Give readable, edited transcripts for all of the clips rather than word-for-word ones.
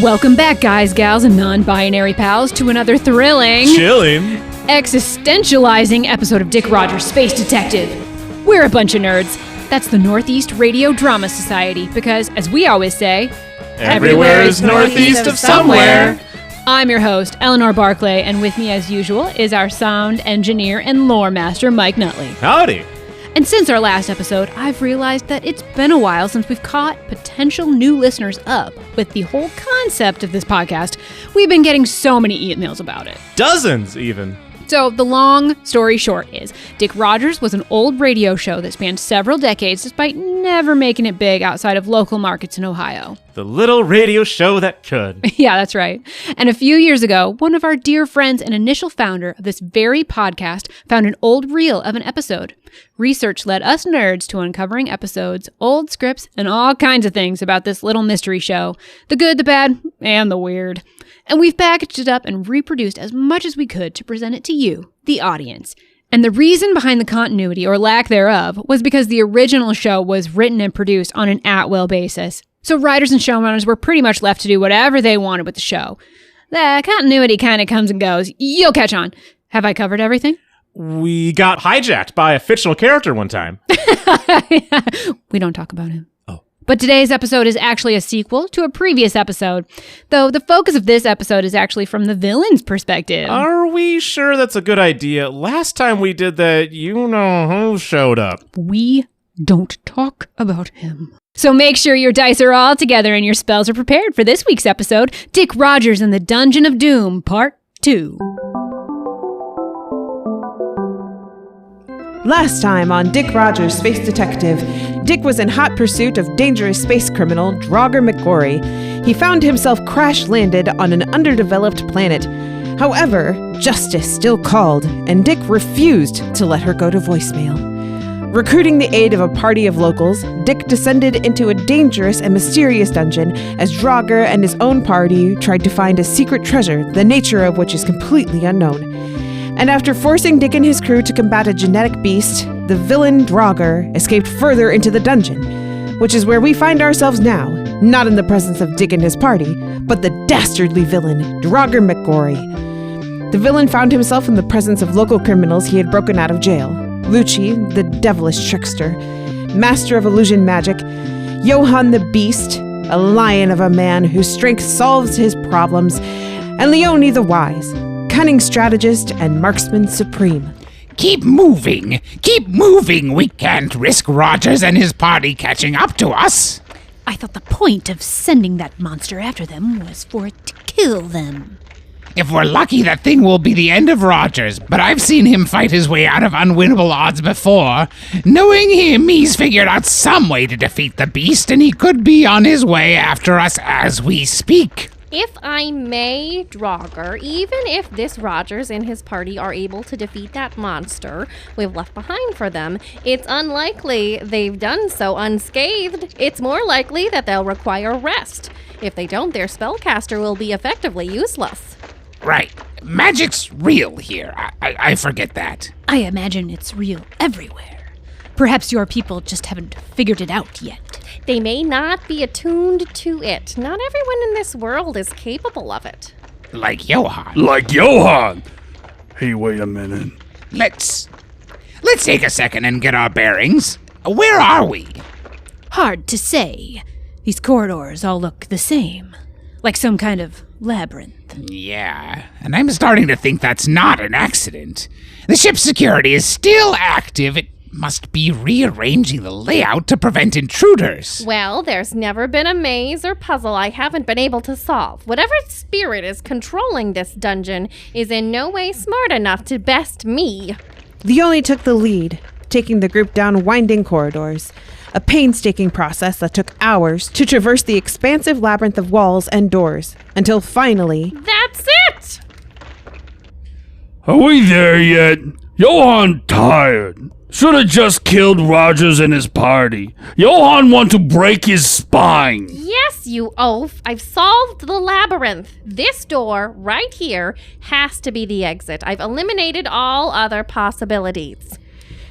Welcome back, guys, gals, and non-binary pals, to another thrilling, chilling, existentializing episode of Dick Rogers' Space Detective. We're a bunch of nerds. That's the Northeast Radio Drama Society, because, as we always say, everywhere is northeast of somewhere. I'm your host, Eleanor Barclay, and with me, as usual, is our sound engineer and lore master, Mike Nutley. Howdy. And since our last episode, I've realized that it's been a while since we've caught potential new listeners up with the whole concept of this podcast. We've been getting so many emails about it. Dozens, even. So the long story short is, Dick Rogers was an old radio show that spanned several decades despite never making it big outside of local markets in Ohio. The little radio show that could. Yeah, that's right. And a few years ago, one of our dear friends and initial founder of this very podcast found an old reel of an episode. Research led us nerds to uncovering episodes, old scripts, and all kinds of things about this little mystery show. The good, the bad, and the weird. And we've packaged it up and reproduced as much as we could to present it to you, the audience. And the reason behind the continuity, or lack thereof, was because the original show was written and produced on an at-will basis. So writers and showrunners were pretty much left to do whatever they wanted with the show. The continuity kind of comes and goes. You'll catch on. Have I covered everything? We got hijacked by a fictional character one time. We don't talk about him. But today's episode is actually a sequel to a previous episode, though the focus of this episode is actually from the villain's perspective. Are we sure that's a good idea? Last time we did that, you know who showed up. We don't talk about him. So make sure your dice are all together and your spells are prepared for this week's episode, Dick Rogers and the Dungeon of Doom, Part 2. Last time on Dick Rogers' Space Detective, Dick was in hot pursuit of dangerous space criminal Drauger McQuarrie. He found himself crash-landed on an underdeveloped planet. However, justice still called, and Dick refused to let her go to voicemail. Recruiting the aid of a party of locals, Dick descended into a dangerous and mysterious dungeon as Drauger and his own party tried to find a secret treasure, the nature of which is completely unknown. And after forcing Dick and his crew to combat a genetic beast, the villain Drauger escaped further into the dungeon, which is where we find ourselves now, not in the presence of Dick and his party, but the dastardly villain, Drauger McQuarrie. The villain found himself in the presence of local criminals he had broken out of jail. Lucci, the devilish trickster, master of illusion magic, Johann the Beast, a lion of a man whose strength solves his problems, and Leone the Wise, cunning strategist and marksman supreme. Keep moving! Keep moving! We can't risk Rogers and his party catching up to us! I thought the point of sending that monster after them was for it to kill them. If we're lucky, that thing will be the end of Rogers, but I've seen him fight his way out of unwinnable odds before. Knowing him, he's figured out some way to defeat the beast, and he could be on his way after us as we speak. If I may, Drauger, even if this Rogers and his party are able to defeat that monster we've left behind for them, it's unlikely they've done so unscathed. It's more likely that they'll require rest. If they don't, their spellcaster will be effectively useless. Right. Magic's real here. I forget that. I imagine it's real everywhere. Perhaps your people just haven't figured it out yet. They may not be attuned to it. Not everyone in this world is capable of it. Like Johann. Like Johann! Hey, wait a minute. Let's take a second and get our bearings. Where are we? Hard to say. These corridors all look the same. Like some kind of labyrinth. Yeah, and I'm starting to think that's not an accident. The ship's security is still active. It must be rearranging the layout to prevent intruders. Well, there's never been a maze or puzzle I haven't been able to solve. Whatever spirit is controlling this dungeon is in no way smart enough to best me. Leone took the lead, taking the group down winding corridors, a painstaking process that took hours to traverse the expansive labyrinth of walls and doors, until finally... That's it! Are we there yet? Johann tired. Should have just killed Rogers and his party. Johann want to break his spine. Yes, you oaf. I've solved the labyrinth. This door, right here, has to be the exit. I've eliminated all other possibilities.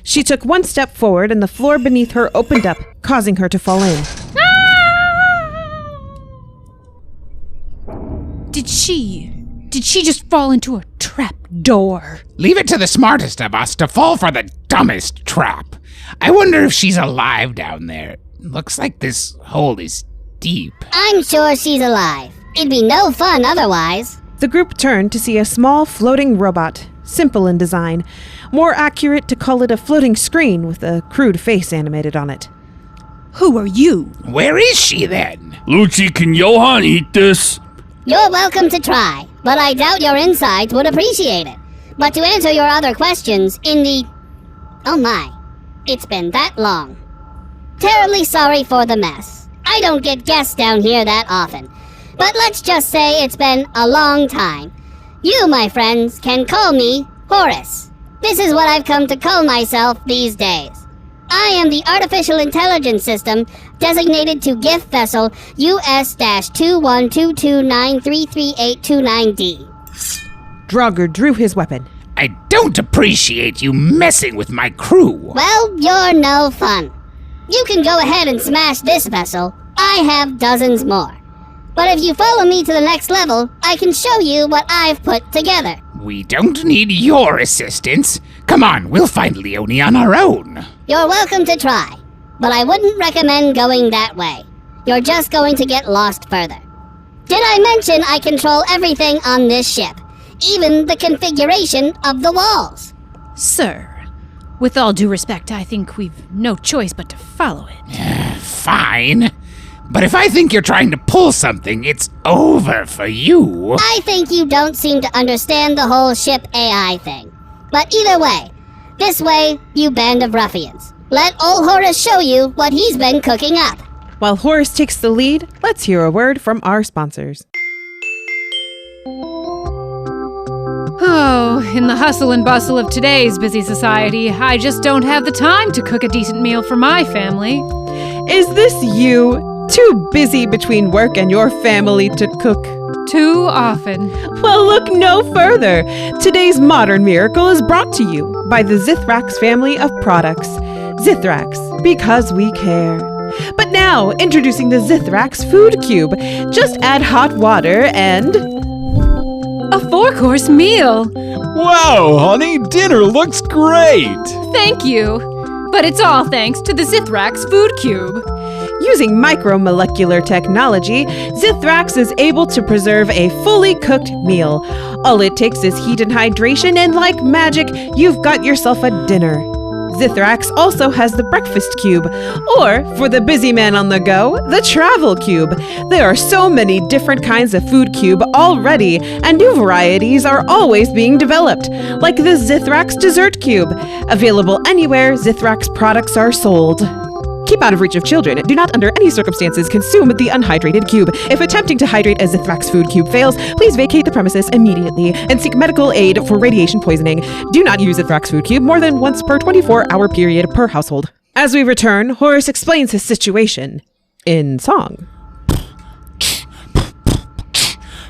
She took one step forward and the floor beneath her opened up, causing her to fall in. Did she just fall into a trap door? Leave it to the smartest of us to fall for the dumbest trap. I wonder if she's alive down there. Looks like this hole is deep. I'm sure she's alive. It'd be no fun otherwise. The group turned to see a small floating robot, simple in design. More accurate to call it a floating screen with a crude face animated on it. Who are you? Where is she then? Lucci, can Johan eat this? You're welcome to try, but I doubt your insides would appreciate it. But to answer your other questions, oh my, it's been that long. Terribly sorry for the mess. I don't get guests down here that often. But let's just say it's been a long time. You, my friends, can call me Horace. This is what I've come to call myself these days. I am the artificial intelligence system designated to gift vessel US-2122933829D. Drauger drew his weapon. I don't appreciate you messing with my crew. Well, you're no fun. You can go ahead and smash this vessel. I have dozens more. But if you follow me to the next level, I can show you what I've put together. We don't need your assistance. Come on, we'll find Leonie on our own. You're welcome to try, but I wouldn't recommend going that way. You're just going to get lost further. Did I mention I control everything on this ship, even the configuration of the walls? Sir, with all due respect, I think we've no choice but to follow it. Fine. But if I think you're trying to pull something, it's over for you. I think you don't seem to understand the whole ship AI thing. But either way, this way, you band of ruffians. Let old Horace show you what he's been cooking up. While Horace takes the lead, let's hear a word from our sponsors. Oh, in the hustle and bustle of today's busy society, I just don't have the time to cook a decent meal for my family. Is this you? Too busy between work and your family to cook? Too often. Well, look no further. Today's modern miracle is brought to you by the Zithrax family of products. Zithrax, because we care. But now, introducing the Zithrax Food Cube. Just add hot water and... A 4-course meal. Wow, honey, dinner looks great! Thank you. But it's all thanks to the Zithrax Food Cube. Using micromolecular technology, Zithrax is able to preserve a fully cooked meal. All it takes is heat and hydration, and like magic, you've got yourself a dinner. Zithrax also has the breakfast cube, or, for the busy man on the go, the travel cube. There are so many different kinds of food cube already, and new varieties are always being developed, like the Zithrax dessert cube. Available anywhere Zithrax products are sold. Keep out of reach of children. Do not under any circumstances consume the unhydrated cube. If attempting to hydrate a Zithrax food cube fails, please vacate the premises immediately and seek medical aid for radiation poisoning. Do not use Zithrax food cube more than once per 24-hour period per household. As we return, Horace explains his situation in song.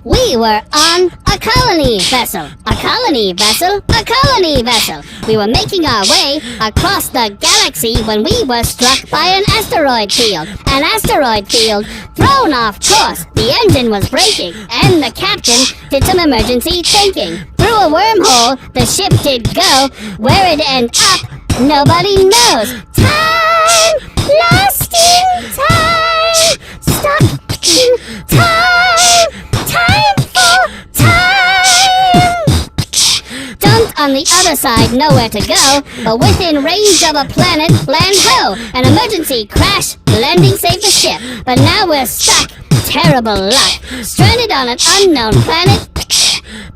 We were on a colony vessel. A colony vessel. A colony vessel. We were making our way across the galaxy when we were struck by an asteroid field. An asteroid field thrown off course. The engine was braking, and the captain did some emergency thinking. Through a wormhole, the ship did go. Where it ended up, nobody knows. Time! Lasting time! Stuck in time! Time for time! Dumped on the other side, nowhere to go, but within range of a planet, land ho! An emergency crash, landing saved the ship, but now we're stuck. Terrible luck. Stranded on an unknown planet.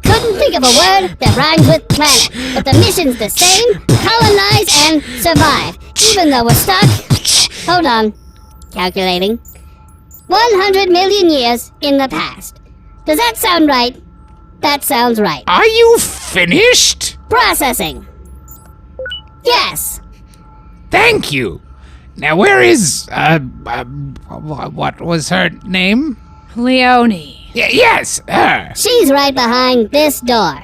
Couldn't think of a word that rhymes with planet, but the mission's the same, colonize and survive. Even though we're stuck, hold on, calculating, 100 million years in the past. Does that sound right? That sounds right. Are you finished? Processing. Yes. Thank you. Now where is, what was her name? Leonie. Yes, her. She's right behind this door.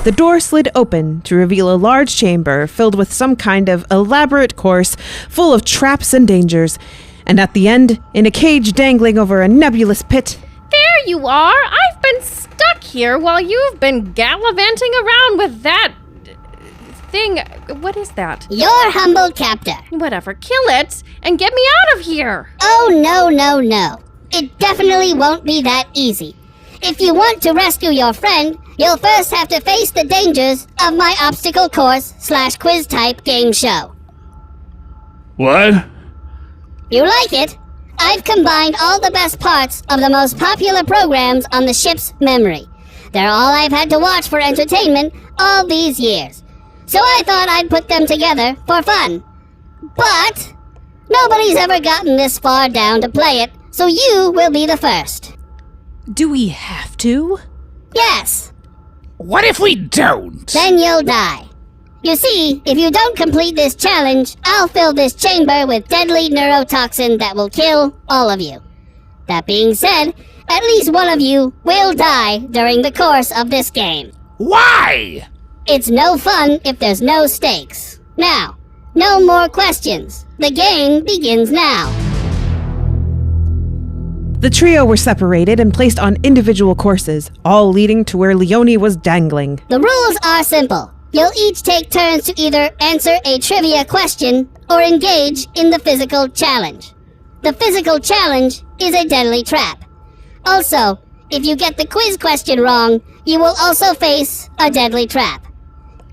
The door slid open to reveal a large chamber filled with some kind of elaborate course full of traps and dangers. And at the end, in a cage dangling over a nebulous pit, There there you are. I've been stuck here while you've been gallivanting around with that thing. What is that? Your humble captor. Whatever. Kill it and get me out of here. Oh, no. It definitely won't be that easy. If you want to rescue your friend, you'll first have to face the dangers of my obstacle course / quiz type game show. What? You like it? I've combined all the best parts of the most popular programs on the ship's memory. They're all I've had to watch for entertainment all these years. So I thought I'd put them together for fun. But nobody's ever gotten this far down to play it, so you will be the first. Do we have to? Yes. What if we don't? Then you'll die. You see, if you don't complete this challenge, I'll fill this chamber with deadly neurotoxin that will kill all of you. That being said, at least one of you will die during the course of this game. Why? It's no fun if there's no stakes. Now, no more questions. The game begins now. The trio were separated and placed on individual courses, all leading to where Leonie was dangling. The rules are simple. You'll each take turns to either answer a trivia question or engage in the physical challenge. The physical challenge is a deadly trap. Also, if you get the quiz question wrong, you will also face a deadly trap.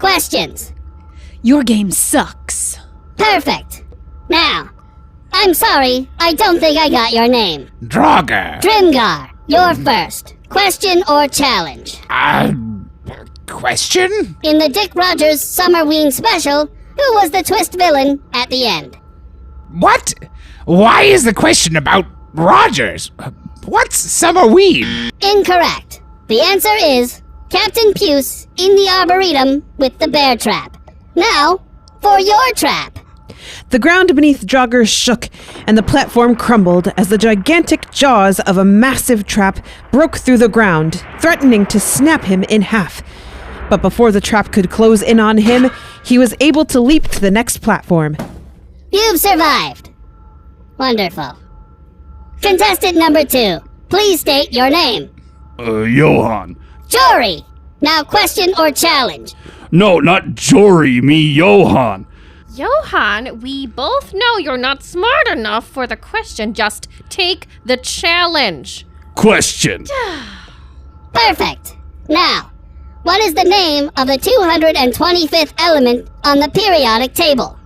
Questions? Your game sucks. Perfect. Now, I'm sorry, I don't think I got your name. Drauger. Drimgar, you're first. Question or challenge? Question? In the Dick Rogers Summerween special, who was the twist villain at the end? What? Why is the question about Rogers? What's Summerween? Incorrect. The answer is Captain Puce in the Arboretum with the bear trap. Now, for your trap. The ground beneath Drauger shook, and the platform crumbled as the gigantic jaws of a massive trap broke through the ground, threatening to snap him in half. But before the trap could close in on him, he was able to leap to the next platform. You've survived. Wonderful. Contestant number 2, please state your name. Johan. Jory. Now question or challenge? No, not Jory, me Johan. Johan, we both know you're not smart enough for the question. Just take the challenge. Question. Perfect. Now, what is the name of the 225th element on the periodic table?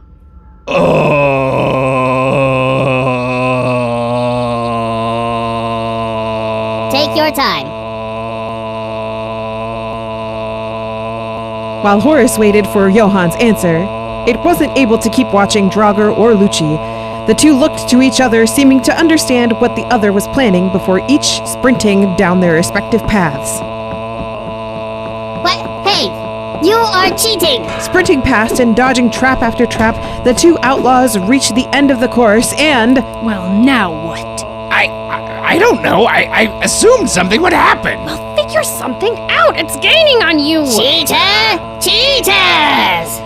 Take your time. While Horace waited for Johan's answer, it wasn't able to keep watching Drauger or Lucci. The two looked to each other, seeming to understand what the other was planning before each sprinting down their respective paths. What? Hey, you are cheating! Sprinting past and dodging trap after trap, the two outlaws reached the end of the course and... Well, now what? I don't know. I assumed something would happen. Well, figure something out. It's gaining on you. Cheater! Cheaters!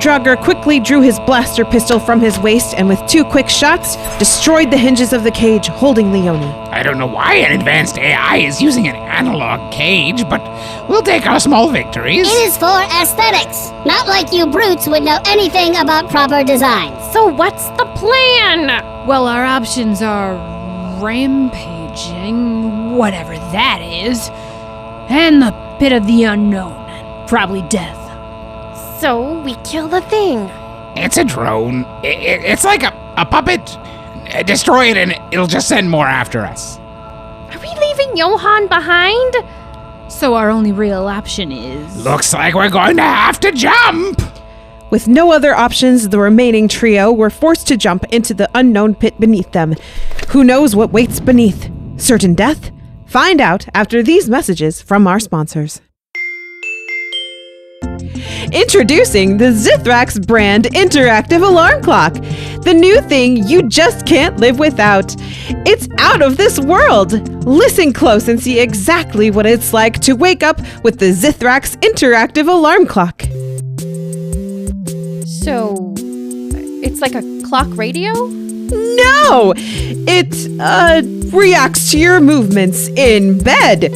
Drauger quickly drew his blaster pistol from his waist and with 2 quick shots, destroyed the hinges of the cage, holding Leonie. I don't know why an advanced AI is using an analog cage, but we'll take our small victories. It is for aesthetics. Not like you brutes would know anything about proper design. So what's the plan? Well, our options are rampaging, whatever that is, and the pit of the unknown, probably death. So we kill the thing. It's a drone. It's like a puppet. Destroy it and it'll just send more after us. Are we leaving Johan behind? So our only real option is... Looks like we're going to have to jump. With no other options, the remaining trio were forced to jump into the unknown pit beneath them. Who knows what waits beneath? Certain death? Find out after these messages from our sponsors. Introducing the Zithrax brand interactive alarm clock. The new thing you just can't live without. It's out of this world. Listen close and see exactly what it's like to wake up with the Zithrax interactive alarm clock. So, it's like a clock radio? No! It's a reacts to your movements in bed.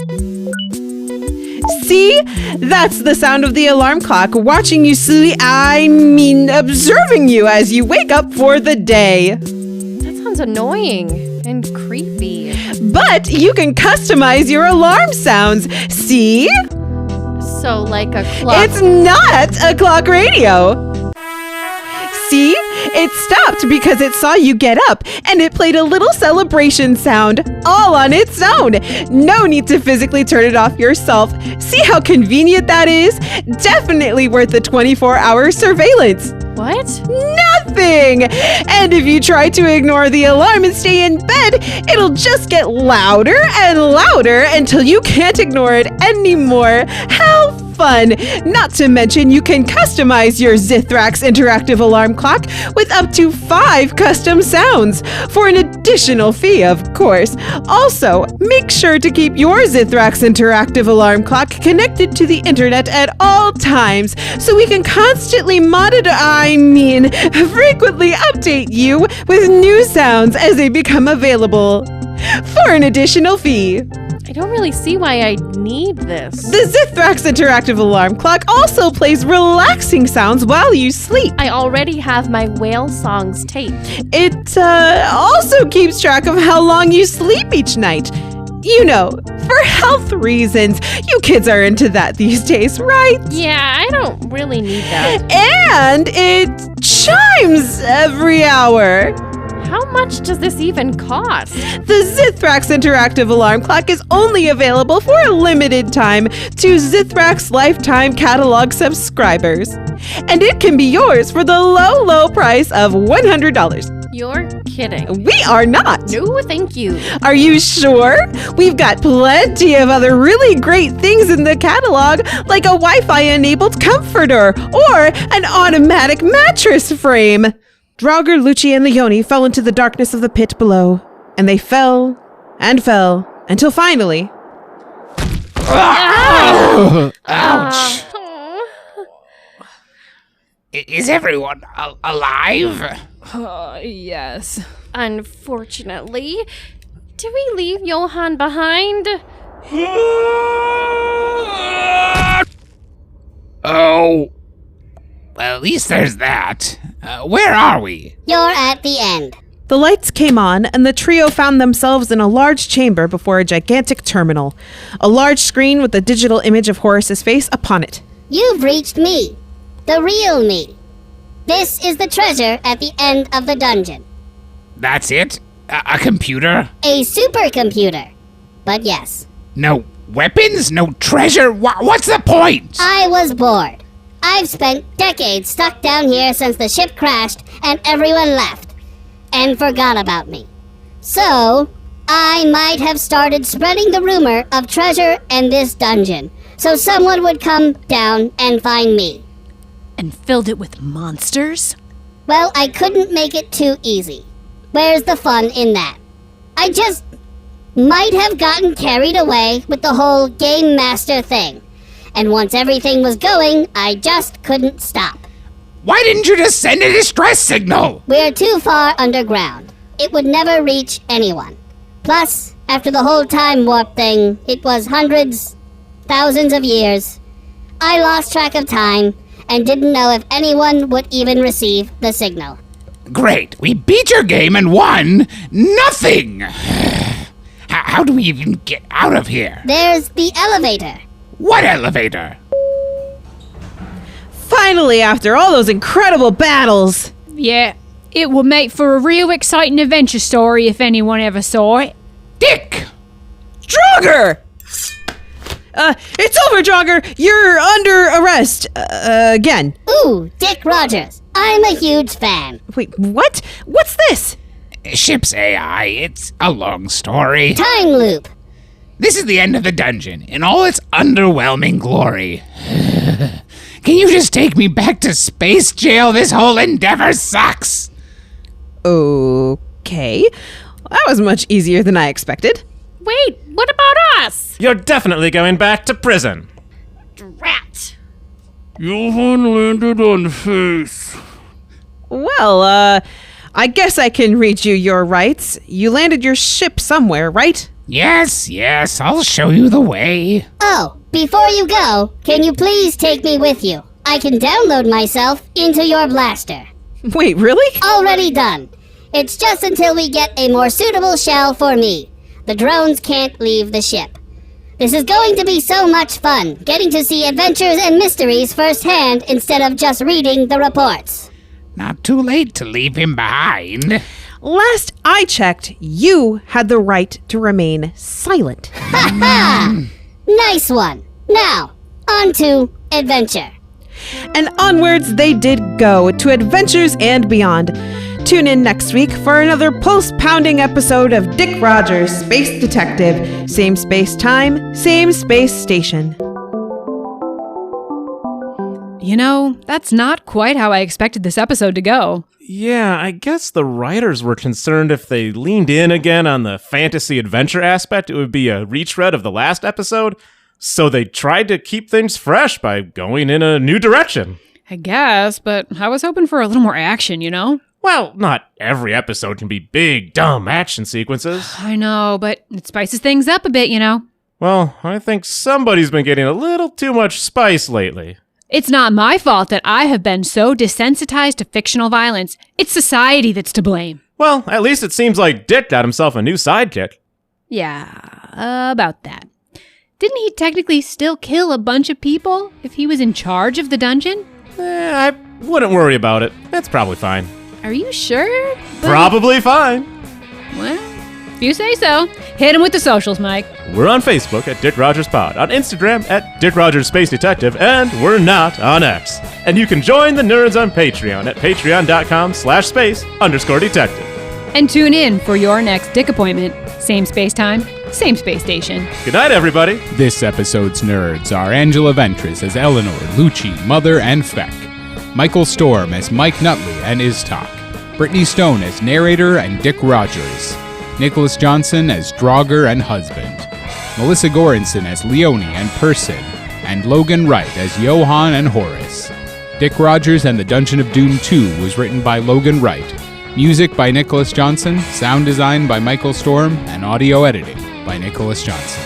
See? That's the sound of the alarm clock watching you sleep. Observing you as you wake up for the day. That sounds annoying and creepy. But you can customize your alarm sounds. See? So, like a clock. It's not a clock radio. See? It stopped because it saw you get up, and it played a little celebration sound all on its own. No need to physically turn it off yourself. See how convenient that is? Definitely worth the 24-hour surveillance. What? Nothing! And if you try to ignore the alarm and stay in bed, it'll just get louder and louder until you can't ignore it anymore. How fun! Not to mention you can customize your Zithrax interactive alarm clock with up to 5 custom sounds for an additional fee, of course. Also, make sure to keep your Zithrax interactive alarm clock connected to the internet at all times so we can constantly frequently update you with new sounds as they become available for an additional fee. I don't really see why I need this. The Zithrax interactive alarm clock also plays relaxing sounds while you sleep. I already have my whale songs taped. It also keeps track of how long you sleep each night. You know, for health reasons. You kids are into that these days, right? Yeah, I don't really need that. And it chimes every hour. How much does this even cost? The Zithrax interactive alarm clock is only available for a limited time to Zithrax lifetime catalog subscribers. And it can be yours for the low price of $100. You're kidding. We are not. No, thank you. Are you sure? We've got plenty of other really great things in the catalog, like a Wi-Fi enabled comforter or an automatic mattress frame. Drauger, Lucci, and Leone fell into the darkness of the pit below, and they fell and fell until finally... Ouch! Is everyone alive? Yes. Unfortunately. Do we leave Johann behind? Oh. Well, at least there's that. Where are we? You're at the end. The lights came on, and the trio found themselves in a large chamber before a gigantic terminal. A large screen with a digital image of Horace's face upon it. You've reached me. The real me. This is the treasure at the end of the dungeon. That's it? A computer? A supercomputer. But yes. No weapons? No treasure? What's the point? I was bored. I've spent decades stuck down here since the ship crashed and everyone left and forgot about me. So, I might have started spreading the rumor of treasure in this dungeon so someone would come down and find me. And filled it with monsters? Well, I couldn't make it too easy. Where's the fun in that? I just might have gotten carried away with the whole Game Master thing. And once everything was going, I just couldn't stop. Why didn't you just send a distress signal? We're too far underground. It would never reach anyone. Plus, after the whole time warp thing, it was hundreds, thousands of years. I lost track of time and didn't know if anyone would even receive the signal. Great, we beat your game and won nothing! How do we even get out of here? There's the elevator. What elevator? Finally, after all those incredible battles! Yeah, it will make for a real exciting adventure story if anyone ever saw it. Dick! Drauger! It's over, Drauger! You're under arrest, again. Ooh, Dick Rogers. I'm a huge fan. Wait, what? What's this? Ship's AI, it's a long story. Time loop. This is the end of the dungeon in all its underwhelming glory. Can you just take me back to space jail? This whole endeavor sucks. Okay. That was much easier than I expected. Wait, what about us? You're definitely going back to prison. Drat. Johann landed on face. Well, I guess I can read you your rights. You landed your ship somewhere, right? Yes, I'll show you the way. Oh, before you go, can you please take me with you? I can download myself into your blaster. Wait, really? Already done. It's just until we get a more suitable shell for me. The drones can't leave the ship. This is going to be so much fun, getting to see adventures and mysteries firsthand instead of just reading the reports. Not too late to leave him behind. Last I checked, you had the right to remain silent. Ha ha! Nice one. Now, on to adventure. And onwards they did go to adventures and beyond. Tune in next week for another pulse-pounding episode of Dick Rogers, Space Detective. Same space time, same space station. You know, that's not quite how I expected this episode to go. Yeah, I guess the writers were concerned if they leaned in again on the fantasy adventure aspect, it would be a retread of the last episode. So they tried to keep things fresh by going in a new direction. I guess, but I was hoping for a little more action, you know? Well, not every episode can be big, dumb action sequences. I know, but it spices things up a bit, you know? Well, I think somebody's been getting a little too much spice lately. It's not my fault that I have been so desensitized to fictional violence. It's society that's to blame. Well, at least it seems like Dick got himself a new sidekick. Yeah, about that. Didn't he technically still kill a bunch of people if he was in charge of the dungeon? I wouldn't worry about it. It's probably fine. Are you sure? Probably fine. Well, if you say so. Hit him with the socials, Mike. We're on Facebook at Dick Rogers Pod, on Instagram at Dick Rogers Space Detective, and we're not on X. And you can join the nerds on Patreon at patreon.com/space_detective. And tune in for your next Dick appointment. Same space time, same space station. Good night, everybody. This episode's nerds are Angela Ventris as Eleanor, Lucci, Mother, and Feck. Michael Storm as Mike Nutley and Iztok. Brittany Stone as narrator and Dick Rogers. Nicholas Johnson as Drauger and husband. Melissa Goranson as Leonie and Person. And Logan Wright as Johan and Horace. Dick Rogers and the Dungeon of Doom 2 was written by Logan Wright. Music by Nicholas Johnson, sound design by Michael Storm, and audio editing by Nicholas Johnson.